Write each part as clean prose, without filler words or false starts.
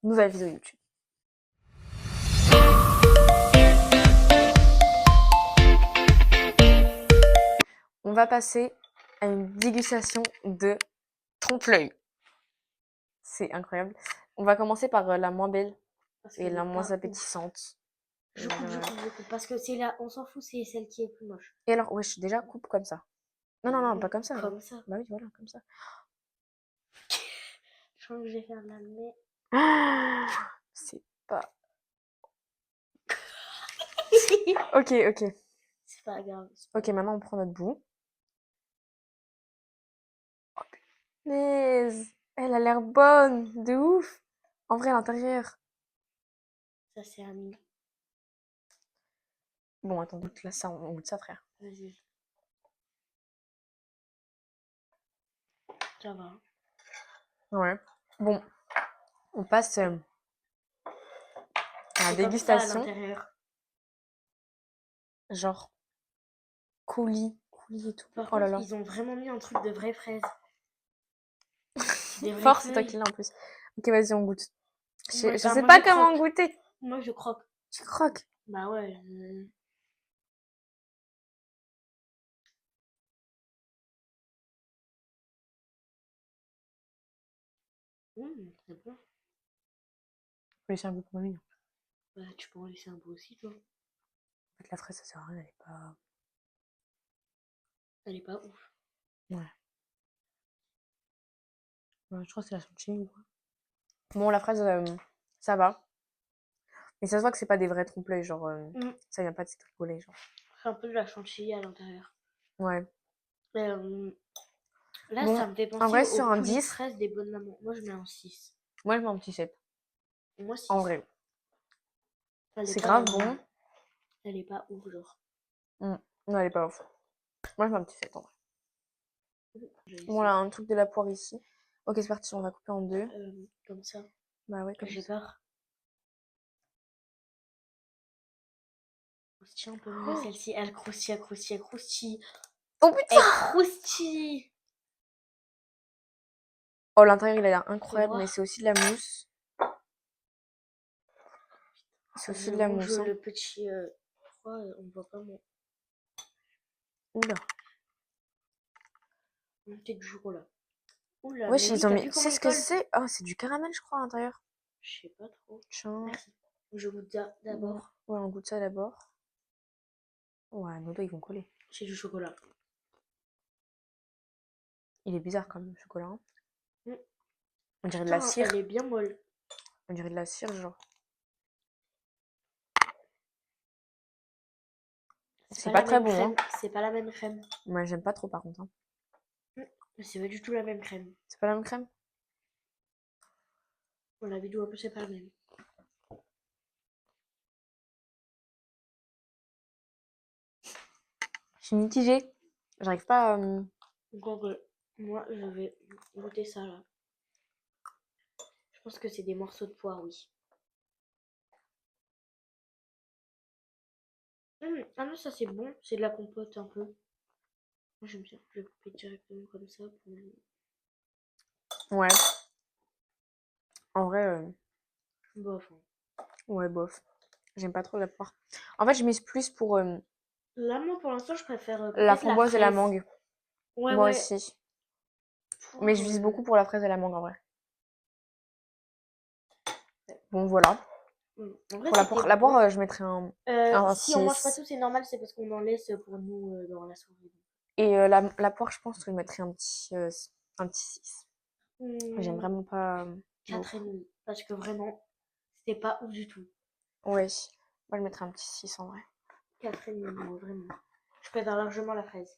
nouvelle vidéo YouTube. On va passer à une dégustation de trompe-l'œil. C'est incroyable. On va commencer par la moins belle et la moins appétissante. Je coupe. Parce que c'est là, on s'en fout, c'est celle qui est plus moche. Et alors, ouais, je déjà coupe comme ça. Non, pas comme ça. Comme ça. Bah oui, voilà, comme ça. Je crois que je vais faire la mer. C'est pas... Ok. C'est pas grave. Ok, maintenant on prend notre bout. Oh, punaise, elle a l'air bonne, de ouf. En vrai, à l'intérieur. Ça, c'est ami. Bon, attends, goûte là, ça, on goûte ça, frère. Vas-y. Ça va. Ouais. Bon, on passe à la C'est dégustation. comme ça à l'intérieur. Genre, coulis et tout. Par Oh là contre, là. ils ont vraiment mis un truc de vraies fraises. Des vraies Fort, c'est toi feuilles. qui l'as en plus. Ok, vas-y, on goûte. Je Moi, sais moi, pas je comment croque. goûter. Moi, je croque. Tu croques. Bah ouais. C'est bon. Je vais laisser un goût pour lui. Bah, tu peux en laisser un peu aussi, toi. En fait, la fraise, ça sert à rien, elle est pas... Elle est pas ouf. Ouais. Ouais, je crois que c'est la chantilly ou quoi. Bon, la fraise, ça va. Mais ça se voit que c'est pas des vrais trompe-l'œil, genre, ça vient pas de citricoler, genre. C'est un peu de la chantilly à l'intérieur. Ouais. Là, Bon, ça me fait en penser vrai, au sur un coulis de 10, fraises des bonnes mamans. Moi, je mets un 6. moi, je mets un petit 7. Moi, En 6. vrai. Elle est C'est pas, grave bon. elle est pas ouf, genre. Non, elle est pas ouf. Moi, je mets un petit 7, en vrai. Bon, là, un truc de la poire ici. Ok, c'est parti, on va couper en deux. Comme ça. Bah ouais, comme J'ai ça. peur. Tiens, on peut mieux celle-ci. Elle croustille. Oh putain! Elle croustille. Oh, l'intérieur, il a l'air Fais incroyable, mais voir. c'est aussi de la mousse. C'est aussi Je de la mange mousse, hein. le petit... Pourquoi on voit pas mon... Oula. Mon petit du chocolat. Oula, Wesh, mais lui, ils ont t'as mis... vu Tu comment sais il ce que colle? c'est? Oh, c'est du caramel, je crois, à l'intérieur. Je sais pas trop. Tiens. Merci. Je goûte ça d'abord. Ouais, on goûte ça d'abord. Ouais, nos doigts, ils vont coller. C'est du chocolat. Il est bizarre, quand même, le chocolat, hein. On dirait de la Putain, cire. elle est bien molle. On dirait de la cire, genre. C'est pas très bon, hein. C'est pas la même crème. Moi, j'aime pas trop, par contre, hein. C'est pas du tout la même crème. C'est pas la même crème? Pour la vidéo, un peu, c'est pas la même. Je suis mitigée. J'arrive pas à... Donc, moi, je vais goûter ça, là. Je pense que c'est des morceaux de poire, oui. Ah non, ça, c'est bon. C'est de la compote, un peu. Moi, j'aime bien. Je vais couper directement comme ça. Ouais. En vrai, Bof. ouais, bof. J'aime pas trop la poire. En fait, je mise plus pour Là, moi, pour l'instant, je préfère la peut-être la framboise et la fraise. mangue. Ouais, Moi ouais. aussi. Mais je Poire, vise beaucoup pour la fraise et la mangue, en vrai. Bon, voilà. En vrai, Pour la c'était la bon. poire, je mettrais un Si on mange pas 6. tout, c'est normal, c'est parce qu'on en laisse pour nous dans la soirée. Et la poire, je pense que je mettrais un petit 6. J'aime vraiment pas 4 et beaucoup. demi. Parce que vraiment, c'était pas ouf du tout. Ouais. Moi, je mettrais un petit 6 en vrai. 4 et demi, moi, vraiment. Je préfère largement la fraise.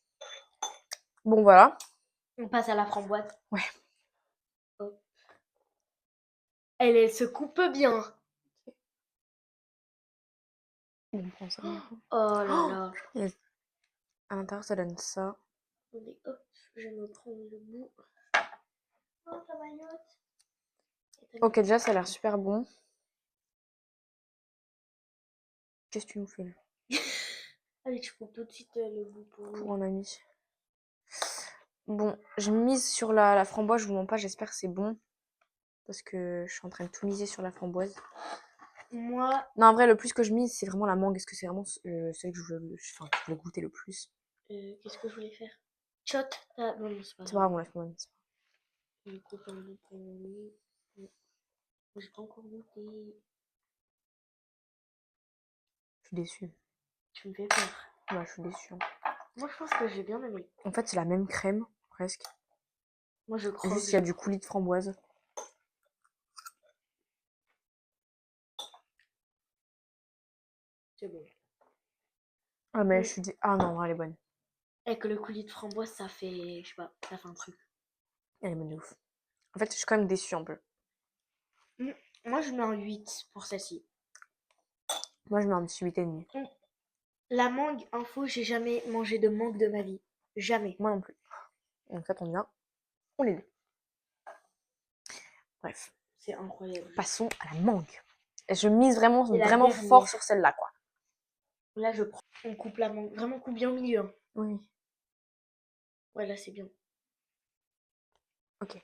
Bon, voilà. On passe à la framboise. Ouais. Hop. Elle se coupe bien. Bon, on prend ça maintenant. Oh là là. Et à l'intérieur, ça donne ça. Attendez, hop, je vais me prendre le bout. Oh, ta maillotte. Ok, déjà, ça a l'air super bon. Qu'est-ce que tu nous fais là? Allez, je prends tout de suite le bout Pour un ami. Bon, je mise sur la framboise, je vous mens pas, j'espère que c'est bon. parce que je suis en train de tout miser sur la framboise. Moi, Non, en vrai, le plus que je mise, c'est vraiment la mangue. Est-ce que c'est vraiment celui que que je voulais goûter le plus? qu'est-ce que je voulais faire? Shot. Ah, non, non, c'est pas C'est pas grave. grave, on laisse tomber. Je coupe un bout pour mamie. J'ai pas encore goûté. Je suis déçue. Tu me fais peur. Ouais, je suis déçue. Moi, je pense que j'ai bien aimé. En fait, c'est la même crème, presque. Moi, je croque. Juste, il y a du coulis de framboise. C'est bon. Ah, mais Mm. je suis Ah non, elle est bonne. Avec le coulis de framboise, ça fait, je sais pas, ça fait un truc. Elle est bonne de ouf. En fait, je suis quand même déçue un peu. Moi, je mets un 8 pour celle-ci. Moi, je mets un petit 8,5. La mangue, info, j'ai jamais mangé de mangue de ma vie. Jamais. Moi non plus. Donc ça tombe bien. On les deux. Bref. C'est incroyable. Passons à la mangue. Et je mise vraiment, C'est la vraiment dernière. fort sur celle-là, quoi. Là, je prends. On coupe la mangue. Vraiment, on coupe bien au milieu. Hein. Oui. Ouais, là, c'est bien. Ok.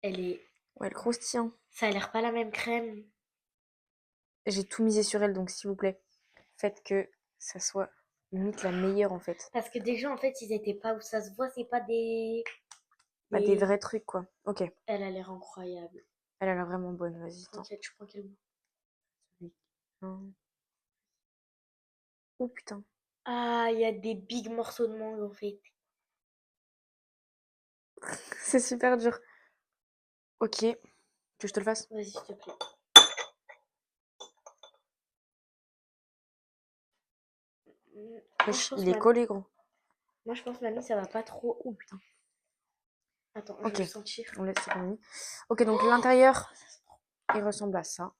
Elle est. Ouais, elle croustille. Hein. Ça a l'air pas la même crème. J'ai tout misé sur elle, donc s'il vous plaît, faites que ça soit limite la meilleure, en fait. Parce que déjà, en fait, ils étaient pas où ça se voit, c'est pas des. Bah, des vrais trucs, quoi. Ok. Elle a l'air incroyable. Elle a l'air vraiment bonne, vas-y. T'inquiète, je prends quel mot. Oh putain. Ah, il y a des big morceaux de mangue en fait. C'est super dur. Ok. Que je te le fasse? Vas-y, s'il te plaît. Wesh, il est collé, gros. Moi, je pense, mamie, ça va pas trop. Oh putain. Attends, Ok. je vais le sentir. On laisse, c'est pas mis. Ok, donc l'intérieur, il ressemble à ça.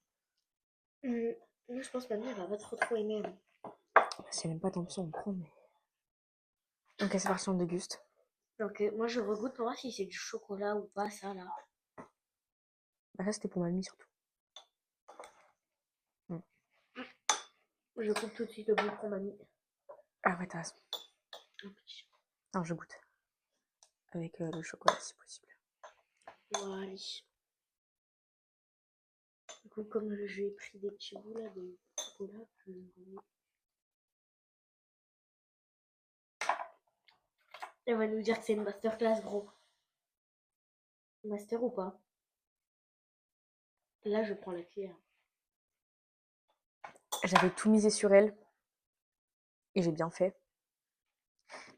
Moi, je pense, mamie, elle va pas trop aimer. C'est même pas tant pis, on prend, mais. Ok, c'est parti, on déguste. Donc, moi, je regoute pour voir si c'est du chocolat ou pas, ça, là. Bah, ça, c'était pour mamie, surtout. Je coupe tout de suite le bout pour mamie. Ah ouais, t'as raison. Non, je goûte. Avec le chocolat, si possible. Voilà. Du coup, comme j'ai pris des petits bouts, là, de chocolat, elle va nous dire que c'est une masterclass, gros. Master ou pas? Là, je prends la cuillère. J'avais tout misé sur elle. Et j'ai bien fait.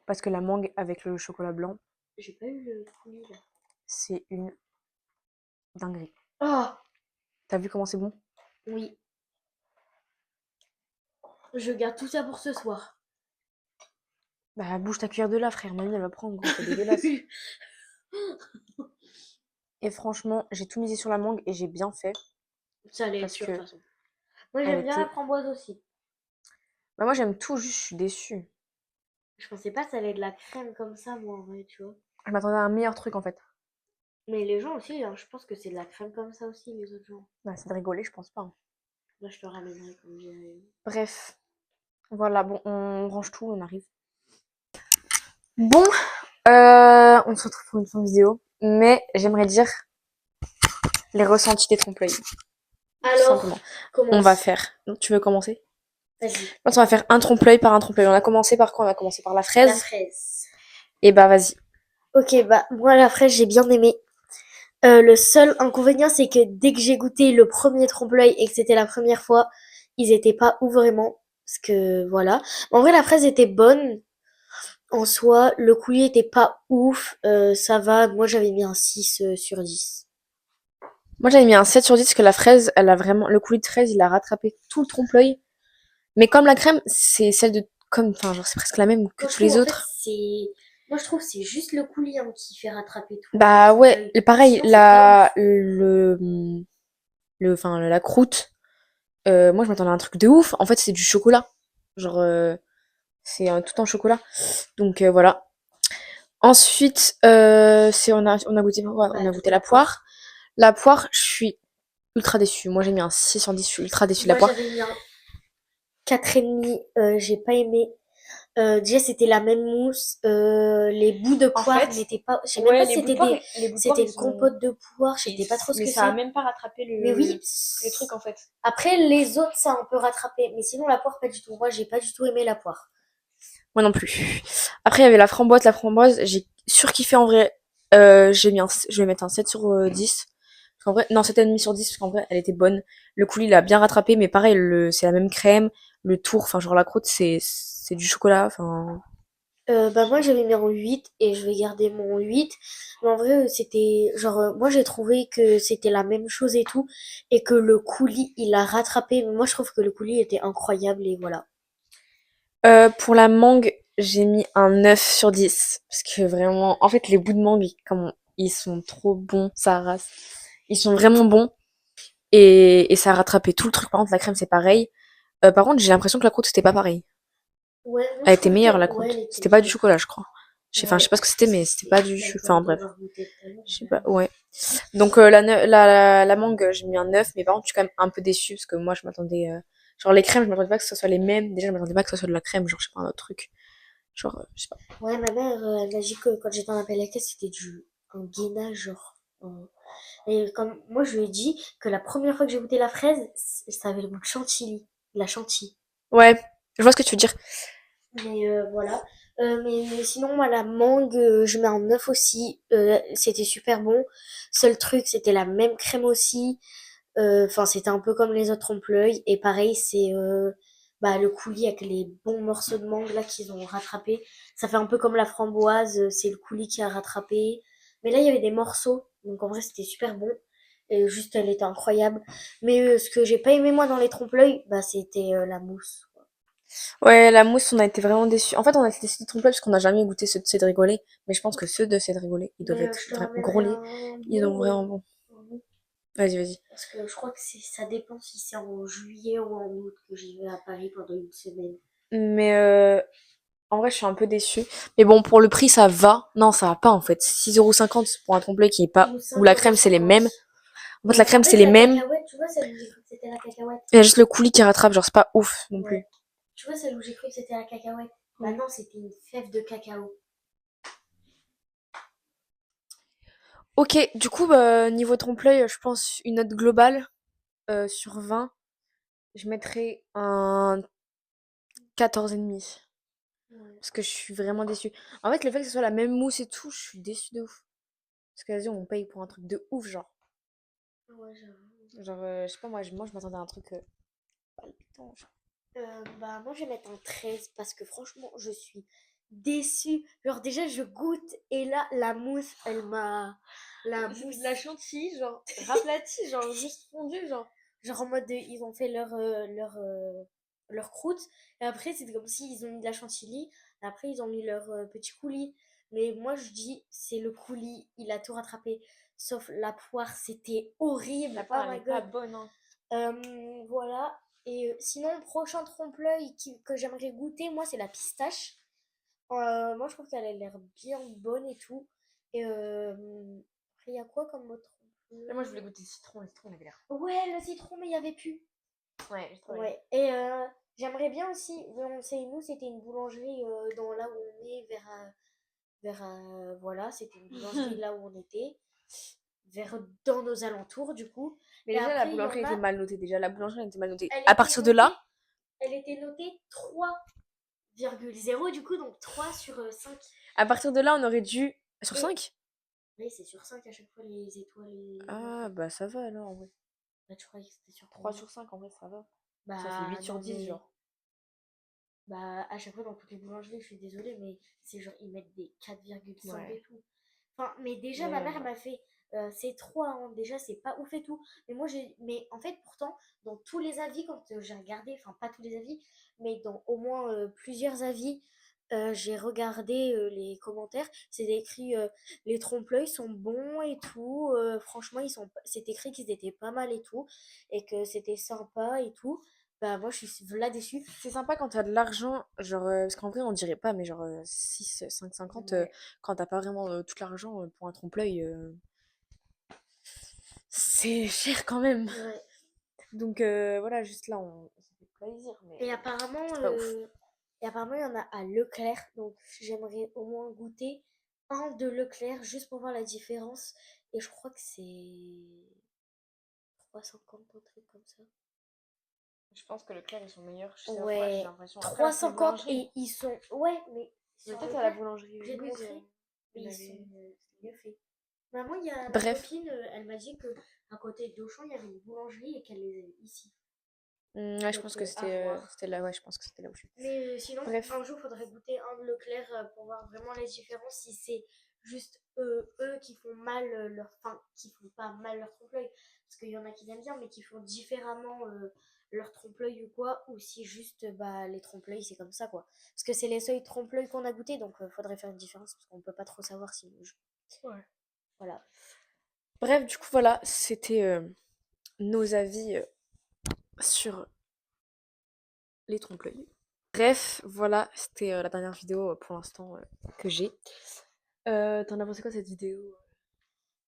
Parce que la mangue avec le chocolat blanc, J'ai pas eu le coulis, là. c'est une dinguerie. Oh! T'as vu comment c'est bon? Oui. Je garde tout ça pour ce soir. Bah, bouge ta cuillère de là, frère. Mamie, elle va prendre, gros. C'est dégueulasse. Et franchement, j'ai tout misé sur la mangue et j'ai bien fait. Ça allait être Parce sûr, de que toute façon. Moi, elle j'aime bien la était. framboise aussi. Bah, moi, j'aime tout, juste, je suis déçue. Je pensais pas que ça allait être de la crème comme ça, moi, en vrai, tu vois. Je m'attendais à un meilleur truc, en fait. Mais les gens aussi, hein, je pense que c'est de la crème comme ça aussi, les autres gens. Bah, c'est de rigoler, je pense pas. Hein. Là, je te ramènerai comme j'ai. Bref. Voilà, bon, on range tout, on arrive. Bon, on se retrouve pour une fin de vidéo. Mais j'aimerais dire les ressentis des trompe-l'œil. Alors, On va faire. Tu veux commencer? Vas-y. On va faire un trompe-l'œil par un trompe-l'œil. On a commencé par quoi? On a commencé par la fraise. La fraise. Et bah, vas-y. Ok, bah, moi, la fraise, j'ai bien aimé. Le seul inconvénient, c'est que dès que j'ai goûté le premier trompe-l'œil et que c'était la première fois, ils étaient pas ouf vraiment. Parce que, voilà. En vrai, la fraise était bonne. En soi, le coulis était pas ouf. Ça va. Moi, j'avais mis un 6 sur 10. Moi, j'avais mis un 7 sur 10 parce que la fraise, elle a vraiment. Le coulis de fraise, il a rattrapé tout le trompe-l'œil. Mais comme la crème, c'est celle de. Enfin, genre, c'est presque la même que Moi, je tous trouve, les en fait, autres. Moi, je trouve que c'est juste le coulis hein, qui fait rattraper tout. Bah ouais, et pareil, Sinon, c'est pas ouf. enfin, la croûte. Moi, je m'attendais à un truc de ouf. En fait, c'est du chocolat. Genre, c'est tout en chocolat. Donc voilà. Ensuite, on a goûté, ouais, on a goûté la poire. La poire, je suis ultra déçue. Moi, j'ai mis un 6 sur 10. Je suis ultra déçue de la Moi, poire. j'avais mis un 4,5. J'ai pas aimé. Déjà, c'était la même mousse. Les bouts de En poire fait, n'étaient pas. Je sais même ouais, pas si c'était des. les bouts de poire, C'était ils une sont. compote de poire. Je sais pas trop ce Mais que ça a c'est. même pas rattrapé Mais oui. le truc en fait. Après, les autres, ça a un peu rattrapé. Mais sinon, la poire, pas du tout. Moi, j'ai pas du tout aimé la poire. Moi non plus. Après, il y avait la framboise. La framboise, j'ai surkiffé en vrai. Je vais mettre un 7 sur 10. Parce qu'en vrai, non, 7,5 sur 10, parce qu'en vrai, elle était bonne. Le coulis, il a bien rattrapé, mais pareil, c'est la même crème. Le tour, enfin, genre la croûte, c'est du chocolat. Enfin, Bah moi j'avais mis en 8 et je vais garder mon 8. Mais en vrai c'était genre moi j'ai trouvé que c'était la même chose et tout et que le coulis il a rattrapé. Moi je trouve que le coulis était incroyable et voilà. Pour la mangue, j'ai mis un 9 sur 10. Parce que vraiment, en fait, les bouts de mangue, comme ils sont trop bons, ça rase. Ils sont vraiment bons. Et ça a rattrapé tout le truc. Par contre, la crème, c'est pareil. Par contre, j'ai l'impression que la croûte, c'était pas pareil. Ouais, moi Elle je était trouve meilleure, la que ouais croûte. elle était C'était pas du meilleure. chocolat, je crois. Enfin, je sais Ouais, pas ce que c'était, mais c'était pas du... bah il faut Enfin, en bref. avoir goûté tout à l'heure, Je on sais pas, verra. ouais. Donc, la mangue, j'ai mis un 9. Mais par contre, je suis quand même un peu déçue. Parce que moi, je m'attendais... Genre, les crèmes, je m'attendais pas que ce soit les mêmes. Déjà, je m'attendais pas que ce soit de la crème. Genre, je sais pas, un autre truc. Genre, je sais pas. Ouais, ma mère elle m'a dit que quand j'étais en appel à la caisse c'était du un gainage genre. Et comme moi je lui ai dit que la première fois que j'ai goûté la fraise, ça avait le goût de chantilly, de la chantilly. Ouais, je vois ce que tu veux dire. Mais voilà. Mais sinon, moi, la mangue, je mets en 9 aussi. C'était super bon. Seul truc, c'était la même crème aussi. Enfin, c'était un peu comme les autres trompe-l'œil. Et pareil, c'est bah, le coulis avec les bons morceaux de mangue là qu'ils ont rattrapé. Ça fait un peu comme la framboise. C'est le coulis qui a rattrapé. Mais là, il y avait des morceaux. Donc en vrai, c'était super bon. Et juste, elle était incroyable. Mais ce que j'ai pas aimé moi dans les trompe-l'œil, bah, c'était la mousse. Ouais, la mousse, on a été vraiment déçus. En fait, on a été déçus de trompe parce qu'on n'a jamais goûté ceux de Cédric Rollet. Mais je pense que ceux de Cédric Rollet, ils doivent Mais être je te vraiment ramènerai gros lait. un Ils sont bon, vraiment bons. un bon. Vas-y, vas-y. Parce que je crois que ça dépend si c'est en juillet ou en août que j'y vais à Paris pendant une semaine. Mais en vrai, je suis un peu déçue. Mais bon, pour le prix, ça va. Non, ça va pas en fait. 6,50 € pour un trompe-l'œil qui est pas. Ou Où cinq la euros crème, c'est les mêmes. cinquante. En fait, la crème, En c'est fait, les la mêmes. cacahuète, tu vois, celle où j'ai cru que c'était la cacahuète. Il y a juste le coulis qui rattrape. Genre, c'est pas ouf non plus. Ouais. Tu vois, celle où j'ai cru que c'était la cacahuète. Bah Mm. non, c'était une fève de cacao. Ok, du coup, bah, niveau trompe-l'œil, je pense une note globale sur 20. Je mettrais un 14,5. Ouais, Parce que je suis vraiment déçue. En fait, le fait que ce soit la même mousse et tout, je suis déçue de ouf. Parce que vas-y, on paye pour un truc de ouf, genre. ouais, j'avoue. Genre, je sais pas, moi je m'attendais à un truc palpitant. Genre. Bah moi je vais mettre un 13 parce que franchement je suis déçue. Genre déjà je goûte et là la mousse elle m'a... La C'était mousse... de la chantilly, genre, raplatie, genre, juste fondue, genre. Genre en mode ils ont fait leur croûte et après c'est comme s'ils ont mis de la chantilly et après ils ont mis leur petit coulis. Mais moi je dis c'est le coulis, il a tout rattrapé. Sauf la poire, c'était La horrible. Oh poire, elle my est pas god. bonne, hein. Voilà. Et sinon, prochain trompe-l'œil que j'aimerais goûter, moi, c'est la pistache. Moi, je trouve qu'elle a l'air bien bonne et tout. Et après, il y a quoi comme autre Là, moi, je voulais trompe-l'œil? goûter le citron. Le citron, il avait l'air. Ouais, le citron, mais il y avait plus. Ouais, j'ai trop aimé. Ouais. Et j'aimerais bien aussi, nous, c'était une boulangerie dans là où on est, voilà, c'était une boulangerie là où on était, dans nos alentours, du coup. Mais Et déjà, la après, il y boulangerie en était a, mal notée. Déjà, la boulangerie elle était mal notée. elle À était partir de là, notée, elle était notée 3,0 du coup, donc 3 sur 5. on aurait dû. Sur Et 5. oui, c'est sur 5 à chaque fois les étoiles et les Ah, machins. bah ça va alors, en vrai. Bah, tu croyais que c'était sur 3 combien? sur 5 en vrai, ça va. Ça fait Bah, 8 sur non, 10 mais genre. bah, à chaque fois dans toutes les boulangeries, je suis désolée, mais c'est genre, ils mettent des 4,5 Ouais. et tout. Enfin, mais déjà, ma Mais mère m'a fait, c'est 3 hein, déjà, c'est pas ouf et tout. Mais moi, mais en fait, pourtant, dans tous les avis, quand j'ai regardé, enfin, pas tous les avis, mais dans au moins plusieurs avis, j'ai regardé les commentaires, c'est écrit les trompe-l'œil sont bons et tout. Franchement, c'est écrit qu'ils étaient pas mal et tout, et que c'était sympa et tout. Bah, moi, je suis là déçue. c'est sympa quand t'as de l'argent, genre, parce qu'en vrai, on dirait pas, mais genre 6, 5, 50, Ouais. quand t'as pas vraiment tout l'argent pour un trompe-l'œil, c'est cher quand même. Ouais. Donc voilà, juste là, on s'est fait plaisir, mais Et apparemment, c'est pas ouf. Et apparemment, il y en a à Leclerc. Donc, j'aimerais au moins goûter un de Leclerc juste pour voir la différence. Et je crois que c'est 3,50, un truc comme ça. Je pense que Leclerc, ils sont meilleurs. Je sais pas pourquoi, j'ai Ouais, l'impression. Après, là, c'est une 3,50 boulangerie. et ils sont. Ouais, mais Mais sur peut-être à la Leclerc, boulangerie je vais te Louise, montrer. Mais il ils sont avait. c'est mieux fait. Maman, il y a ma Bref. copine, elle m'a dit que à côté d'Auchan, il y avait une boulangerie et qu'elle les avait ici. Ouais, je pense Donc, que à voir. c'était là. Ouais, je pense que c'était là où je suis. Mais sinon, Bref. un jour, il faudrait goûter un de Leclerc pour voir vraiment les différences. Si c'est juste eux qui font mal leur. Enfin, qui font pas mal leur trompe-l'œil. Parce qu'il y en a qui aiment bien, mais qui font différemment leur trompe-l'œil ou quoi. Ou si juste bah, les trompe-l'œil, c'est comme ça quoi. Parce que c'est les seuls trompe-l'œil qu'on a goûté. Donc, il faudrait faire une différence. Parce qu'on peut pas trop savoir si. Ouais. Voilà. Bref, du coup, voilà, c'était nos avis sur les trompe-l'œil. Bref, voilà, c'était la dernière vidéo pour l'instant que j'ai. T'en as pensé quoi cette vidéo?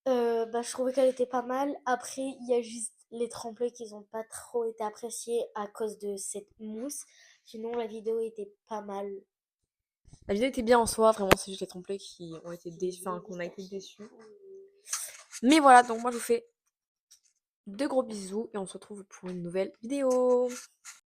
Bah, je trouvais qu'elle était pas mal. Après, il y a juste les tremplés qui n'ont pas trop été appréciés à cause de cette mousse. Sinon, la vidéo était pas mal. La vidéo était bien en soi, vraiment, c'est juste les trompe-l'œil qui ont été déçus, enfin, qu'on a été déçus. Mais voilà, donc moi je vous fais de gros bisous et on se retrouve pour une nouvelle vidéo.